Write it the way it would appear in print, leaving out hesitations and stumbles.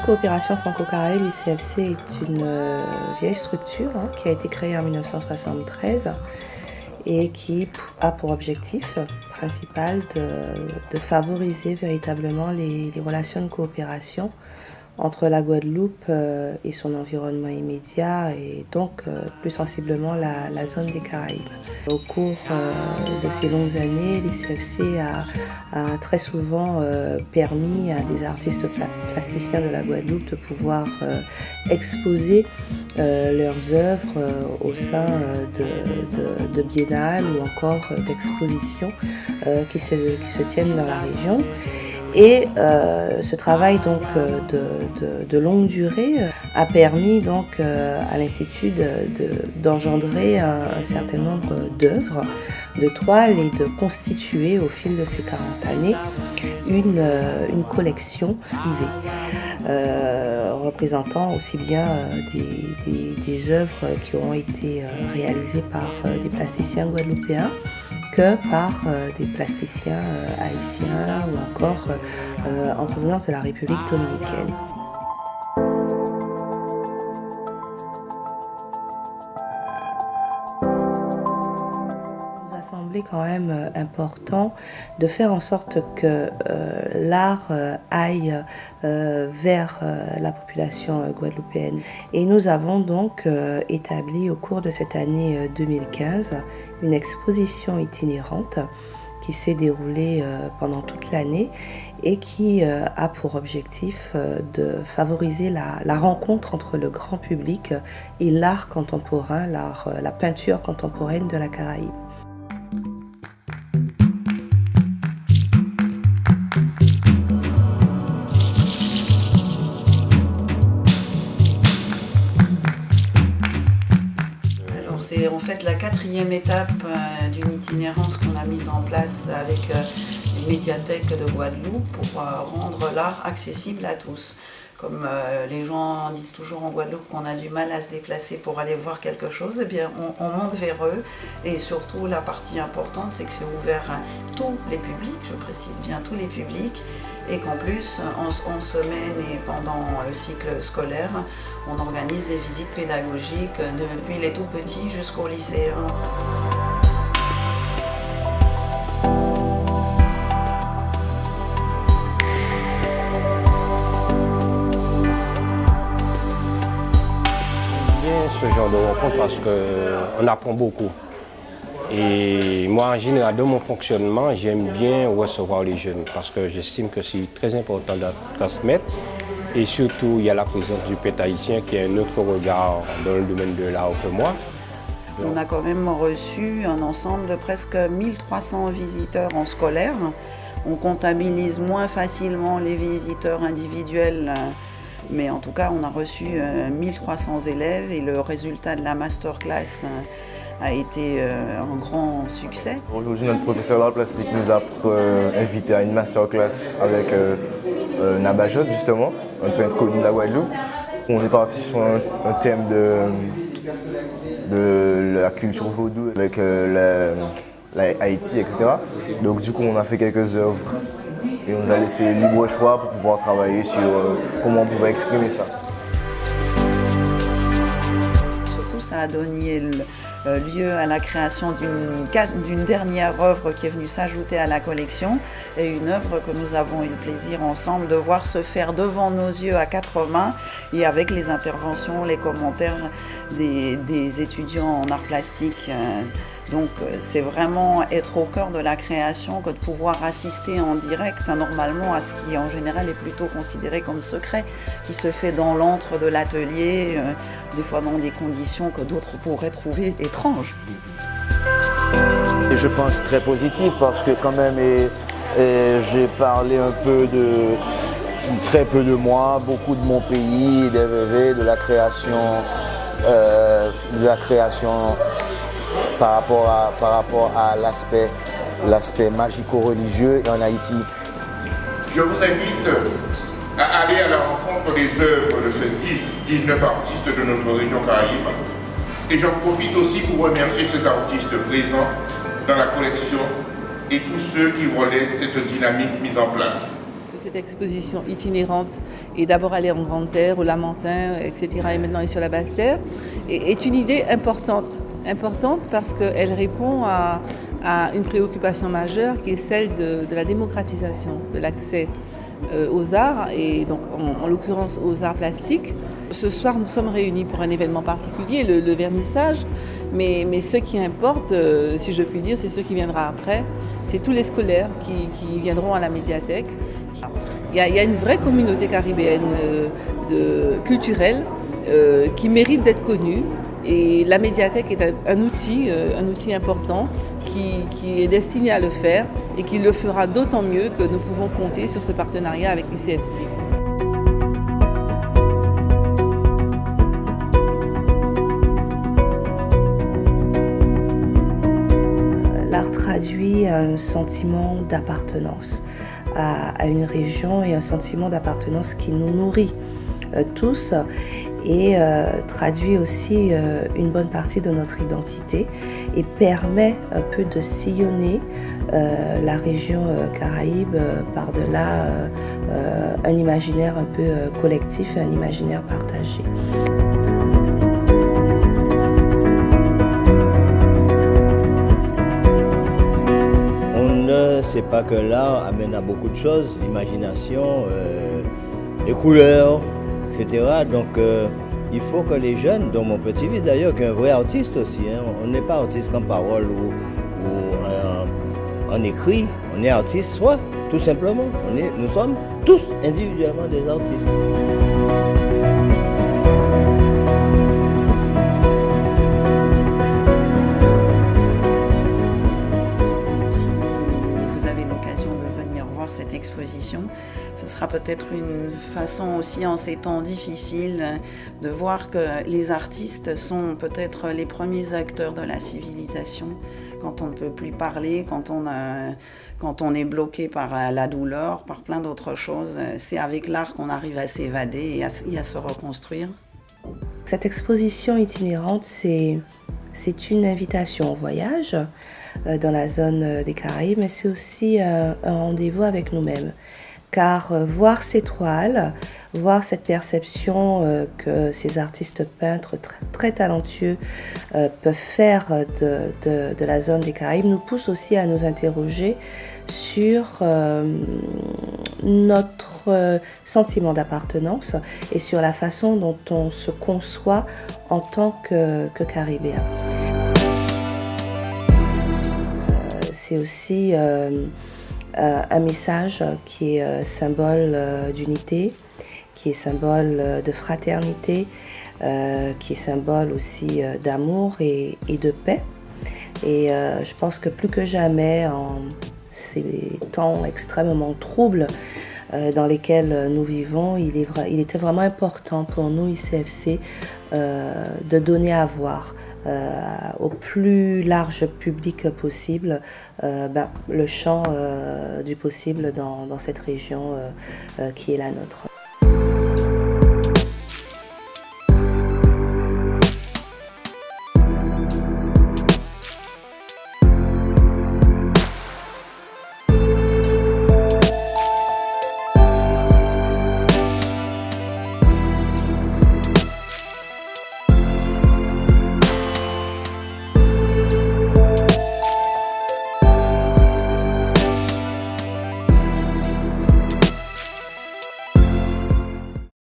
Coopération franco-caraïbe, l'ICFC, est une vieille structure qui a été créée en 1973 et qui a pour objectif principal de favoriser véritablement les relations de coopération entre la Guadeloupe et son environnement immédiat et donc plus sensiblement la zone des Caraïbes. Au cours de ces longues années, l'ICFC a très souvent permis à des artistes plasticiens de la Guadeloupe de pouvoir exposer leurs œuvres au sein de biennales ou encore d'expositions qui se tiennent dans la région. Et ce travail donc de longue durée a permis donc à l'Institut d'engendrer un certain nombre d'œuvres, de toiles et de constituer au fil de ces 40 années une collection privée représentant aussi bien des œuvres qui ont été réalisées par des plasticiens guadeloupéens que par des plasticiens haïtiens ou encore en provenance de la République dominicaine. Il nous a semblé quand même important de faire en sorte que l'art aille vers la population guadeloupéenne. Et nous avons donc établi au cours de cette année 2015 une exposition itinérante qui s'est déroulée pendant toute l'année et qui a pour objectif de favoriser la rencontre entre le grand public et l'art contemporain, la peinture contemporaine de la Caraïbe. C'est en fait la 4e étape d'une itinérance qu'on a mise en place avec les médiathèques de Guadeloupe pour rendre l'art accessible à tous. Comme les gens disent toujours en Guadeloupe qu'on a du mal à se déplacer pour aller voir quelque chose, eh bien on monte vers eux. Et surtout la partie importante, c'est que c'est ouvert à tous les publics, je précise bien tous les publics, et qu'en plus en semaine et pendant le cycle scolaire, on organise des visites pédagogiques depuis les tout petits jusqu'aux lycéens. Ce genre de rencontre parce qu'on apprend beaucoup. Et moi, en général, dans mon fonctionnement, j'aime bien recevoir les jeunes parce que j'estime que c'est très important de transmettre. Et surtout, il y a la présence du peintre haïtien qui a un autre regard dans le domaine de l'art que moi. On a quand même reçu un ensemble de presque 1300 visiteurs en scolaire. On comptabilise moins facilement les visiteurs individuels. Mais en tout cas, on a reçu 1300 élèves et le résultat de la masterclass a été un grand succès. Aujourd'hui, notre professeur d'art plastique nous a invité à une masterclass avec Nabajot, justement, un peintre connu de la Guadeloupe. On est parti sur un thème de la culture vaudou avec Haïti, etc. Donc du coup, on a fait quelques œuvres. Et on nous a laissé libre choix pour pouvoir travailler sur comment on pouvait exprimer ça. Surtout, ça a donné lieu à la création d'une dernière œuvre qui est venue s'ajouter à la collection et une œuvre que nous avons eu le plaisir ensemble de voir se faire devant nos yeux à 4 mains et avec les interventions, les commentaires des étudiants en art plastique. Donc c'est vraiment être au cœur de la création que de pouvoir assister en direct normalement à ce qui en général est plutôt considéré comme secret, qui se fait dans l'antre de l'atelier, des fois dans des conditions que d'autres pourraient trouver étranges. Et je pense très positif parce que quand même j'ai parlé un peu très peu de moi, beaucoup de mon pays, des VV, de la création par rapport à l'aspect magico-religieux en Haïti. Je vous invite à aller à la rencontre des œuvres de ces 19 artistes de notre région Caraïbe. Et j'en profite aussi pour remercier cet artiste présent dans la collection et tous ceux qui relaient cette dynamique mise en place. Cette exposition itinérante est d'abord allée en Grande Terre, au Lamentin, etc. et maintenant est sur la Basse Terre, est une idée importante parce qu'elle répond à une préoccupation majeure qui est celle de la démocratisation de l'accès aux arts et donc en l'occurrence aux arts plastiques. Ce soir nous sommes réunis pour un événement particulier, le vernissage, mais ce qui importe, si je puis dire, c'est ce qui viendra après, c'est tous les scolaires qui viendront à la médiathèque. Il y a une vraie communauté caribéenne culturelle qui mérite d'être connue. Et la médiathèque est un outil important qui est destiné à le faire et qui le fera d'autant mieux que nous pouvons compter sur ce partenariat avec l'ICFC. L'art traduit un sentiment d'appartenance à une région et un sentiment d'appartenance qui nous nourrit tous. Et traduit aussi une bonne partie de notre identité et permet un peu de sillonner la région Caraïbe par-delà un imaginaire un peu collectif et un imaginaire partagé. On ne sait pas que l'art amène à beaucoup de choses, l'imagination, les couleurs, etc. Donc il faut que les jeunes, dont mon petit-fils d'ailleurs, qui est un vrai artiste aussi, hein, on n'est pas artiste en parole ou en écrit, on est artiste soit, tout simplement. Nous sommes tous individuellement des artistes. Cette exposition, ce sera peut-être une façon aussi en ces temps difficiles de voir que les artistes sont peut-être les premiers acteurs de la civilisation quand on ne peut plus parler, quand on est bloqué par la douleur, par plein d'autres choses. C'est avec l'art qu'on arrive à s'évader et à se reconstruire. Cette exposition itinérante, c'est une invitation au voyage dans la zone des Caraïbes, mais c'est aussi un rendez-vous avec nous-mêmes. Car voir ces toiles, voir cette perception que ces artistes peintres très talentueux peuvent faire de la zone des Caraïbes nous pousse aussi à nous interroger sur notre sentiment d'appartenance et sur la façon dont on se conçoit en tant que Caribéen. C'est aussi un message qui est symbole d'unité, qui est symbole de fraternité, qui est symbole aussi d'amour et de paix. Et je pense que plus que jamais, en ces temps extrêmement troubles dans lesquels nous vivons, il était vraiment important pour nous, ICFC, de donner à voir au plus large public possible le champ du possible dans cette région qui est la nôtre.